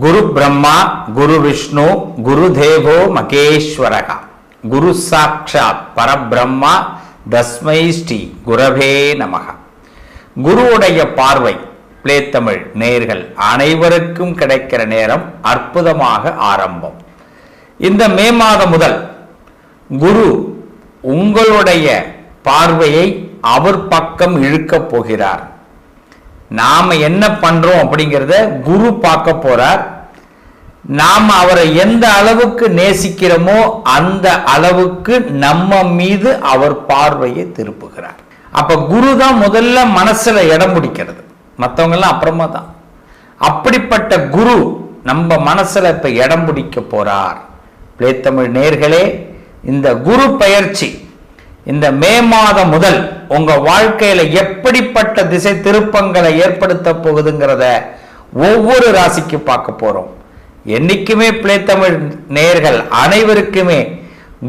குரு பிரம்மா குரு விஷ்ணு குரு தேவோ மகேஸ்வரக குரு சாட்சாத் பரபிரம்மா தஸ்மை ஸ்ரீ குரவே நமக. குருவுடைய பார்வை பிளே தமிழ் நேயர்கள் அனைவருக்கும் கிடைக்கிற நேரம் அற்புதமாக ஆரம்பம். இந்த மே மாதம் முதல் குரு உங்களுடைய பார்வையை அவர் பக்கம் இழுக்க போகிறார். நாம என்ன பண்றோம் அப்படிங்கிறத குரு பார்க்க போறார். நாம அவரை எந்த அளவுக்கு நேசிக்கிறோமோ அந்த அளவுக்கு நம்ம மீது அவர் பார்வையை திருப்புகிறார். அப்ப குரு தான் முதல்ல மனசுல இடம் பிடிக்கிறது, மற்றவங்க எல்லாம் அப்புறமா தான். அப்படிப்பட்ட குரு நம்ம மனசுல இப்ப இடம் பிடிக்க போறார். பிளே தமிழ் நேயர்களே, இந்த குரு பெயர்ச்சி இந்த மே மாதம் முதல் உங்க வாழ்க்கையில எப்படிப்பட்ட திசை திருப்பங்களை ஏற்படுத்த போகுதுங்கிறத ஒவ்வொரு ராசிக்கு பார்க்க போறோம். என்னைக்குமே பிளே தமிழ் நேயர்கள் அனைவருக்குமே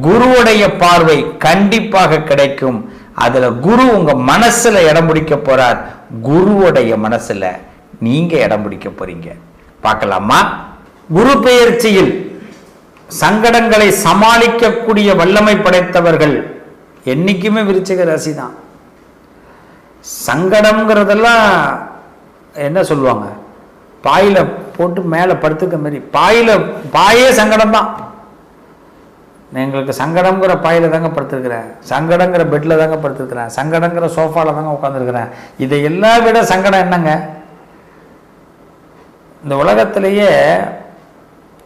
குருவுடைய பார்வை கண்டிப்பாக கிடைக்கும். அதுல குரு உங்க மனசுல இடம் பிடிக்க போறார். குருவுடைய மனசுல நீங்க இடம் பிடிக்க போறீங்க. பார்க்கலாமா? குரு பெயர்ச்சியில் சங்கடங்களை சமாளிக்கக்கூடிய வல்லமை படைத்தவர்கள் என்னைக்குமே விருச்சிக ராசி தான். சங்கடம்ங்கிறதெல்லாம் என்ன சொல்லுவாங்க, பாயில போட்டு மேலே படுத்துக்க மாதிரி. பாயே சங்கடம் தான். எங்களுக்கு சங்கடங்கிற பாயில தாங்க படுத்துருக்கிறேன், சங்கடங்கிற பெட்ல தாங்க படுத்துருக்கிறேன், சங்கடங்கிற சோஃபால தாங்க உட்காந்துருக்கிறேன். இதை எல்லாம் விட சங்கடம் என்னங்க? இந்த உலகத்திலேயே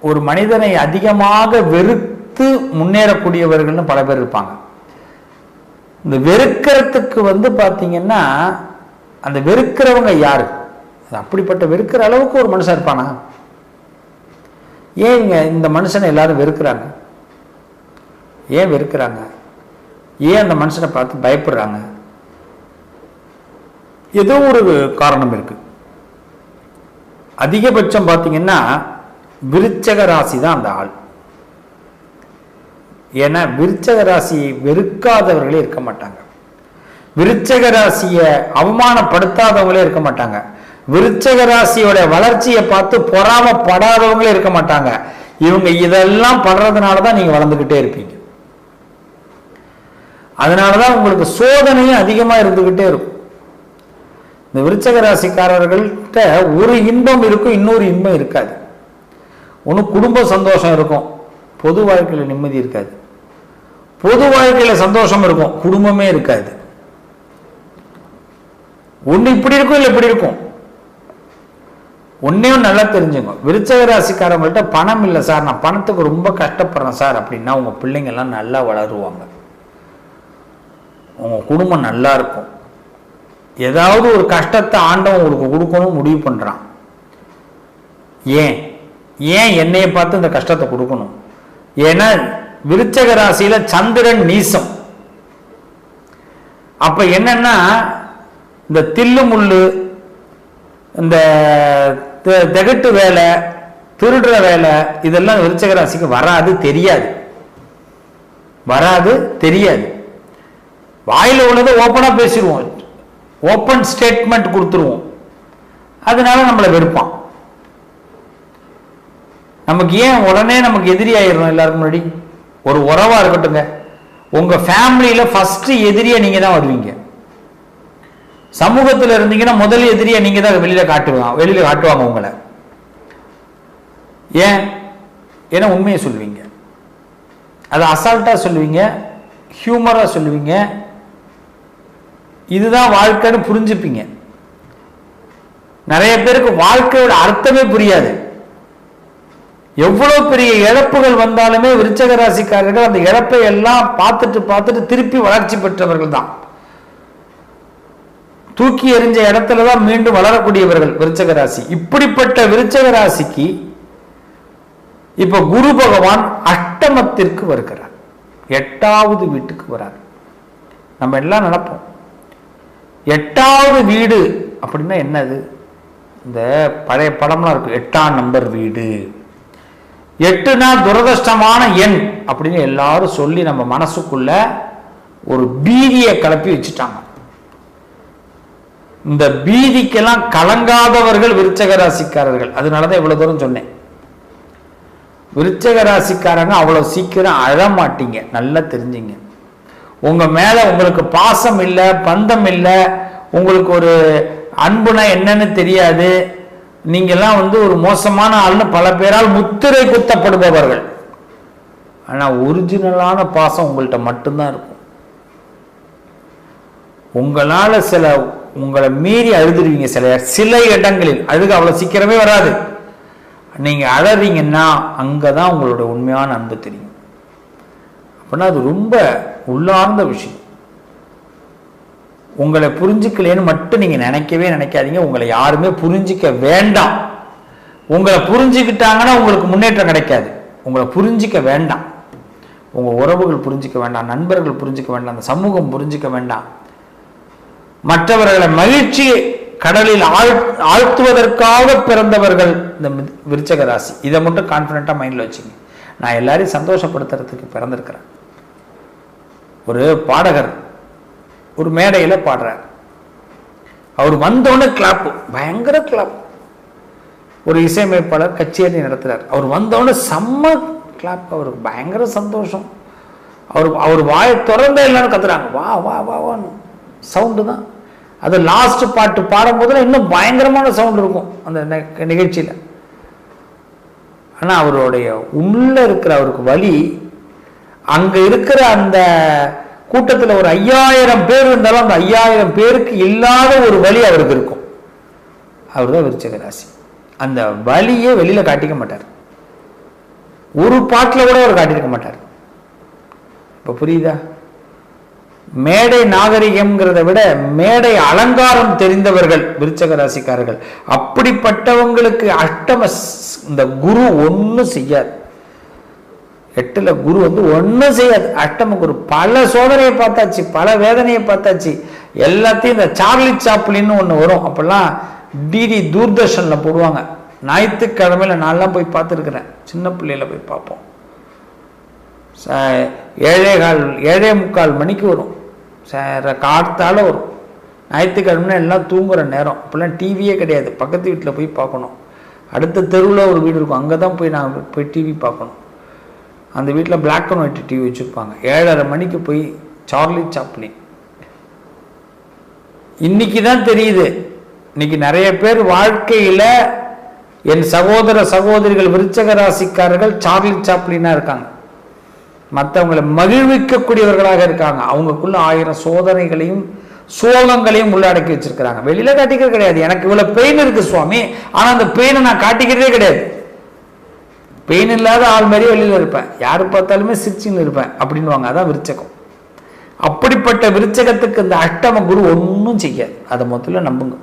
ஒரு மனிதனை அதிகமாக வெறுத்து முன்னேறக்கூடியவர்கள்னு பல பேர் இருப்பாங்க. இந்த வெறுக்கிறதுக்கு பார்த்தீங்கன்னா அந்த வெறுக்கிறவங்க யாரு? அப்படிப்பட்ட வெறுக்கிற அளவுக்கு ஒரு மனுஷன் இருப்பானா? ஏன் இந்த மனுஷனை எல்லாரும் வெறுக்கிறாங்க? ஏன் வெறுக்கிறாங்க? ஏன் அந்த மனுஷனை பார்த்து பயப்படுறாங்க? ஏதோ ஒரு காரணம் இருக்கு. அதிகபட்சம் பார்த்தீங்கன்னா விருச்சக ராசி தான் அந்த ஆள். ஏன்னா விருச்சக ராசியை வெறுக்காதவர்களே இருக்க மாட்டாங்க, விருச்சக ராசியை அவமானப்படுத்தாதவங்களே இருக்க மாட்டாங்க, விருச்சக ராசியோட வளர்ச்சியை பார்த்து பொறாமப்படாதவங்களே இருக்க மாட்டாங்க. இவங்க இதெல்லாம் படுறதுனாலதான் நீங்க வளர்ந்துகிட்டே இருப்பீங்க. அதனாலதான் உங்களுக்கு சோதனையும் அதிகமா இருந்துகிட்டே இருக்கும். இந்த விருச்சக ராசிக்காரர்கள்ட்ட ஒரு இன்பம் இருக்கும், இன்னொரு இன்பம் இருக்காது. ஒன்று குடும்ப சந்தோஷம் இருக்கும், பொது வாழ்க்கையில் நிம்மதி இருக்காது. பொது வாழ்க்கையில சந்தோஷம் இருக்கும், குடும்பமே இருக்காது. ஒன்று இப்படி இருக்கும், இல்லை இப்படி இருக்கும். ஒன்னையும் நல்லா தெரிஞ்சுங்க, விருச்சக ராசிக்காரங்கள்ட்ட பணம் இல்லை சார், நான் பணத்துக்கு ரொம்ப கஷ்டப்படுறேன் சார் அப்படின்னா உங்க பிள்ளைங்க எல்லாம் நல்லா வளருவாங்க, உங்க குடும்பம் நல்லா இருக்கும். ஏதாவது ஒரு கஷ்டத்தை ஆண்டவன் உங்களுக்கு கொடுக்கணும் முடிவு பண்றான். ஏன் என்னைய பார்த்து இந்த கஷ்டத்தை கொடுக்கணும்? ஏன்னா விருச்சக ராசியில சந்திரன் நீசம். அப்ப என்னன்னா இந்த தில்லு முள்ளு, இந்த திகட்டு வேலை, திருடுற வேலை, இதெல்லாம் விருச்சக ராசிக்கு வராது, தெரியாது. வாயில உள்ளதை ஓப்பனா பேசிடுவோம், ஓப்பன் ஸ்டேட்மெண்ட் கொடுத்துருவோம். அதனால நம்மளை வெறுப்பான். நமக்கு ஏன் உடனே நமக்கு எதிரி ஆயிடும்? எல்லாருக்கும் முன்னாடி ஒரு உறவா இருக்கட்டுங்க, உங்க ஃபேமிலியில ஃபர்ஸ்ட் எதிரியா நீங்க தான் வருவீங்க. சமூகத்தில் இருந்தீங்கன்னா முதல் எதிரியா நீங்க தான் வெளியில காட்டுவாங்க உங்களை. ஏன்னா உண்மையை சொல்லுவீங்க, அதை அசால்ட்டா சொல்லுவீங்க, ஹியூமரா சொல்லுவீங்க. இதுதான் வாழ்க்கைன்னு புரிஞ்சுப்பீங்க. நிறைய பேருக்கு வாழ்க்கையோட அர்த்தமே புரியாது. எவ்வளவு பெரிய இழப்புகள் வந்தாலுமே விருச்சக ராசிக்காரர்கள் அந்த இழப்பை எல்லாம் பார்த்துட்டு திருப்பி வளர்ச்சி பெற்றவர்கள் தான். தூக்கி எறிஞ்ச இடத்துலதான் மீண்டும் வளரக்கூடியவர்கள் விருச்சக ராசி. இப்படிப்பட்ட விருச்சக ராசிக்கு இப்ப குரு பகவான் அஷ்டமத்திற்கு வருகிறார், 8வது வீட்டுக்கு வரார். நம்ம எல்லாம் நினைப்போம் 8வது வீடு அப்படின்னா என்னது? இந்த பழைய படம்லாம் இருக்கு, 8ஆம் நம்பர் வீடு. 8னா துரதிர்ஷ்டமான எண் அப்படின்னு எல்லாரும் சொல்லி நம்ம மனசுக்குள்ள ஒரு பீதியை கிளப்பி வச்சுட்டாங்க. இந்த பீதிக்கெல்லாம் கலங்காதவர்கள் விருச்சக ராசிக்காரர்கள். அதனாலதான் இவ்வளவு தூரம் சொன்னேன். விருச்சக ராசிக்காரங்க அவ்வளவு சீக்கிரம் அழமாட்டீங்க, நல்லா தெரிஞ்சுங்க. உங்க மேல உங்களுக்கு பாசம் இல்லை, பந்தம் இல்லை, உங்களுக்கு ஒரு அன்புனா என்னன்னு தெரியாது, நீங்கெல்லாம் ஒரு மோசமான ஆள்னு பல பேரால் முத்திரை குத்தப்படுபவர்கள். ஆனா ஒரிஜினலான பாசம் உங்கள்கிட்ட மட்டும்தான் இருக்கும். உங்களால உங்களை மீறி அழுதுருவீங்க சில இடங்களில். அழுக அவ்வளவு சீக்கிரமே வராது. நீங்க அழறீங்கன்னா அங்கதான் உங்களோட உண்மையான அன்பு தெரியும். அப்படின்னா அது ரொம்ப உள்ளார்ந்த விஷயம். உங்களை புரிஞ்சுக்கலேன்னு மட்டும் நீங்க நினைக்காதீங்க. உங்களை யாருமே புரிஞ்சிக்க வேண்டாம். உங்களை புரிஞ்சுக்கிட்டாங்கன்னா உங்களுக்கு முன்னேற்றம் கிடைக்காது. உங்களை புரிஞ்சிக்க வேண்டாம். உங்க உறவுகள் புரிஞ்சிக்க வேண்டாம், நண்பர்கள் புரிஞ்சிக்க வேண்டாம், அந்த சமூகம் புரிஞ்சிக்க வேண்டாம். மற்றவர்களை மகிழ்ச்சி கடலில் ஆழ்த்துவதற்காக பிறந்தவர்கள் இந்த விருச்சக ராசி. இதை மட்டும் கான்ஃபிடென்ட்டா மைண்ட்ல வச்சுங்க. நான் எல்லாரையும் சந்தோஷப்படுத்துறதுக்கு பிறந்திருக்கிறேன். ஒரு பாடகர் ஒரு மேடையில பாடுறார். அவர் வந்தோடனே கிளாப், பயங்கர கிளாப். ஒரு இசையமைப்பாளர் கச்சேரி நடத்துறார். அவர் வந்தோடனே செம்ம கிளாப். அவருக்கு பயங்கர சந்தோஷம். அவர் வாயை திறந்தே இல்லைன்னு கத்துறாங்க, வா வா வான்னு சவுண்டு தான். அது லாஸ்ட் பாட்டு பாடும்போதுல இன்னும் பயங்கரமான சவுண்ட் இருக்கும் அந்த நிகழ்ச்சியில. ஆனா அவருடைய உள்ள இருக்கிற அவருக்கு வலி, அங்க இருக்கிற அந்த கூட்டத்தில் ஒரு 5000 பேர் இருந்தாலும் அந்த 5000 பேருக்கு இல்லாத ஒரு வலி அவருக்கு இருக்கும். அவர் தான் விருச்சக ராசி. அந்த வலியை வெளியில காட்டிக்க மாட்டார். ஒரு பாட்டில் கூட அவர் காட்டியிருக்க மாட்டார். இப்ப புரியுதா? மேடை நாகரிகம்ங்கிறத விட மேடை அலங்காரம் தெரிந்தவர்கள் விருச்சக ராசிக்காரர்கள். அப்படிப்பட்டவங்களுக்கு அஷ்டம இந்த குரு ஒன்னும் செய்யாது. 8ல குரு ஒன்னும் செய்யாது. அஷ்டம குரு பல சோதனையை பார்த்தாச்சு, பல வேதனையை பார்த்தாச்சு. எல்லாத்தையும் இந்த சார்லி சாப்ளின்னு ஒன்று வரும், அப்பெல்லாம் டிடி தூர்தர்ஷன்ல போடுவாங்க. ஞாயிற்றுக்கிழமையில நான்லாம் போய் பார்த்துருக்கிறேன். சின்ன பிள்ளையில போய் பார்ப்போம். 7:45 மணிக்கு வரும், காத்தால வரும். ஞாயிற்றுக்கிழமை எல்லாம் தூங்குற நேரம். அப்பெல்லாம் டிவியே கிடையாது. பக்கத்து வீட்டில் போய் பார்க்கணும். அடுத்த தெருவில் ஒரு வீடு இருக்கும், அங்கே தான் போய் நான் போய் டிவி பார்க்கணும். அந்த வீட்டில் பிளாக் அண்ட் ஒயிட் டிவி வச்சுருப்பாங்க. 7:30 மணிக்கு போய் சார்லி சாப்ளின். இன்னைக்கு தான் தெரியுது. இன்னைக்கு நிறைய பேர் வாழ்க்கையில் என் சகோதர சகோதரிகள் விருச்சக ராசிக்காரர்கள் சார்லி சாப்ளினா இருக்காங்க. மற்றவங்களை மகிழ்விக்கக்கூடியவர்களாக இருக்காங்க. அவங்களுக்குள்ள 1000 சோதனைகளையும் சோகங்களையும் உள்ளடக்கி வச்சிருக்கிறாங்க. வெளியில காட்டிக்கிறது கிடையாது. எனக்கு இவ்வளவு பெயின் இருக்கு சுவாமி, ஆனா அந்த பெயினை நான் காட்டிக்கிறதே கிடையாது. பெயின் இல்லாத ஆள் மாதிரியே வெளியில இருப்பேன், யாரு பார்த்தாலுமே சிரிச்சுன்னு இருப்பேன் அப்படின்வாங்க. அதான் விருச்சகம். அப்படிப்பட்ட விருச்சகத்துக்கு இந்த அஷ்டம குரு ஒன்றும் செய்யாது. அதை முதல்ல நம்புங்க.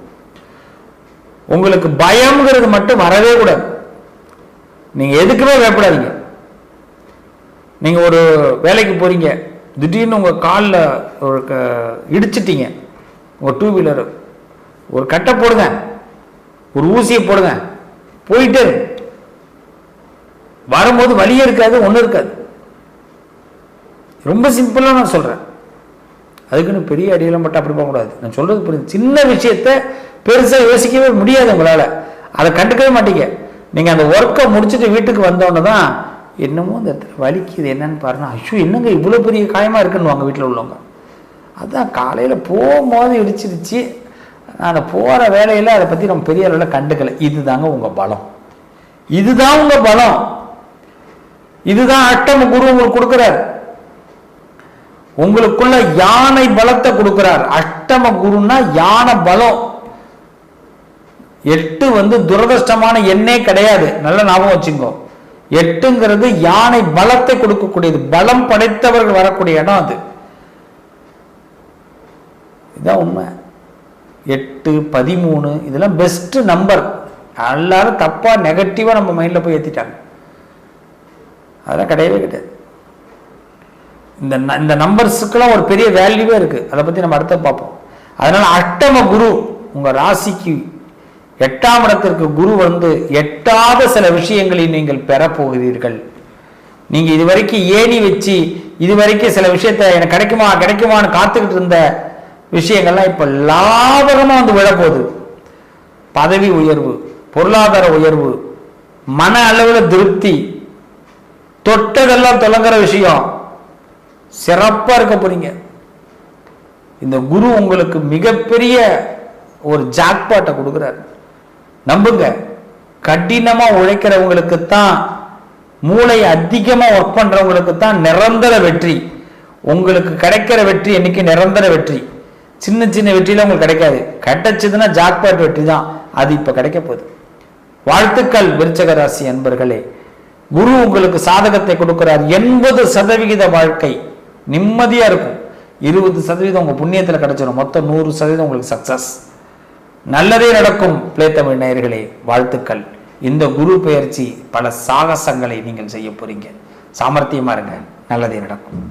உங்களுக்கு பயம்ங்கிறது மட்டும் வரவே கூடாது. நீங்க எதுக்குமே பயப்படாதீங்க. நீங்க ஒரு வேலைக்கு போறீங்க, திடீர்னு உங்க காலில் ஒரு இடிச்சிட்டீங்க, உங்க 2 வீலர், ஒரு கட்டை போடுங்க, ஒரு ஊசியை போடுங்க, போயிட்டு வரும்போது வலியே இருக்காது, ஒன்றும் இருக்காது. ரொம்ப சிம்பிளா நான் சொல்றேன். அதுக்குன்னு பெரிய அடியெல்லாம் மட்டும் அப்படி போகக்கூடாது. நான் சொல்றது புரியுது. சின்ன விஷயத்த பெருசா யோசிக்கவே முடியாது உங்களால. அதை கண்டுக்கவே மாட்டீங்க. நீங்க அந்த ஒர்க்கை முடிச்சுட்டு வீட்டுக்கு வந்தோன்னு தான் என்னமோ அந்த வலிக்குது, என்னன்னு பாருங்க, ஐயோ என்னங்க இவ்வளோ பெரிய காயமாக இருக்குன்னு வாங்க வீட்டில் உள்ளவங்க. அதான் காலையில் போகும்போது இடிச்சிருச்சு, நான் போகிற வேலையில் அதை பற்றி நம்ம பெரிய அளவில் கண்டுக்கலை. இதுதாங்க உங்கள் பலம். இதுதான் உங்கள் பலம். இதுதான் அஷ்டம குரு உங்களுக்கு கொடுக்கிறார். உங்களுக்குள்ள யானை பலத்தை கொடுக்கிறார். அஷ்டம குருன்னா யானை பலம். 8 துரதிருஷ்டமான எண்ணே கிடையாது. நல்ல ஞாபகம் வச்சுக்கோ. 8ங்கிறது யானை பலத்தை கொடுக்கக்கூடியது. பலம் படைத்தவர்கள் வரக்கூடிய இடம் அது. இதான் உண்மை. 8, 13 இதெல்லாம் பெஸ்ட் நம்பர். எல்லாரும் தப்பா நெகட்டிவா நம்ம மைண்ட்ல போய் ஏத்திட்டாங்க. அதெல்லாம் கிடையவே கிடையாது. இந்த நம்பர்ஸுக்கெல்லாம் ஒரு பெரிய வேல்யூவே இருக்கு. அதை பத்தி நம்ம அடுத்த பார்ப்போம். அதனால அஷ்டம குரு உங்க ராசிக்கு 8ஆம் இடத்திற்கு குரு எட்டாத சில விஷயங்களை நீங்கள் பெற போகிறீர்கள். நீங்க இதுவரைக்கும் ஏணி வச்சு இதுவரைக்கும் சில விஷயத்த எனக்கு கிடைக்குமான்னு காத்துக்கிட்டு இருந்த விஷயங்கள்லாம் இப்ப லாபகமா வந்து விழப்போகுது. பதவி உயர்வு, பொருளாதார உயர்வு, மன அளவில் திருப்தி, தொட்டதெல்லாம் தொடங்குற விஷயம் சிறப்பா இருக்க போறீங்க. இந்த குரு உங்களுக்கு மிகப்பெரிய ஒரு ஜாக்பாட்டை கொடுக்கிறார். நம்புங்க, கடினமா உழைக்கிறவங்களுக்கு தான், மூளை அதிகமா ஒர்க் பண்றவங்களுக்கு தான் நிரந்தர வெற்றி. உங்களுக்கு கிடைக்கிற வெற்றி என்னைக்கு நிரந்தர வெற்றி. சின்ன சின்ன வெற்றியில உங்களுக்கு கிடைக்காது. கிடைச்சதுன்னா ஜாக்பாட் வெற்றி தான். அது இப்ப கிடைக்க போகுது. வாழ்த்துக்கள் விருச்சிக ராசி அன்பர்களே. குரு உங்களுக்கு சாதகத்தை கொடுக்கிறார். 80% வாழ்க்கை நிம்மதியா இருக்கும். 20% உங்க புண்ணியத்துல கிடைச்சிடும். மொத்தம் 100% உங்களுக்கு சக்சஸ். நல்லதே நடக்கும். பிளே தமிழ் நேயர்களே, வாழ்த்துக்கள். இந்த குரு பெயர்ச்சி பல சாகசங்களை நீங்கள் செய்ய போறீங்க. சாமர்த்தியமா இருங்க. நல்லதே நடக்கும்.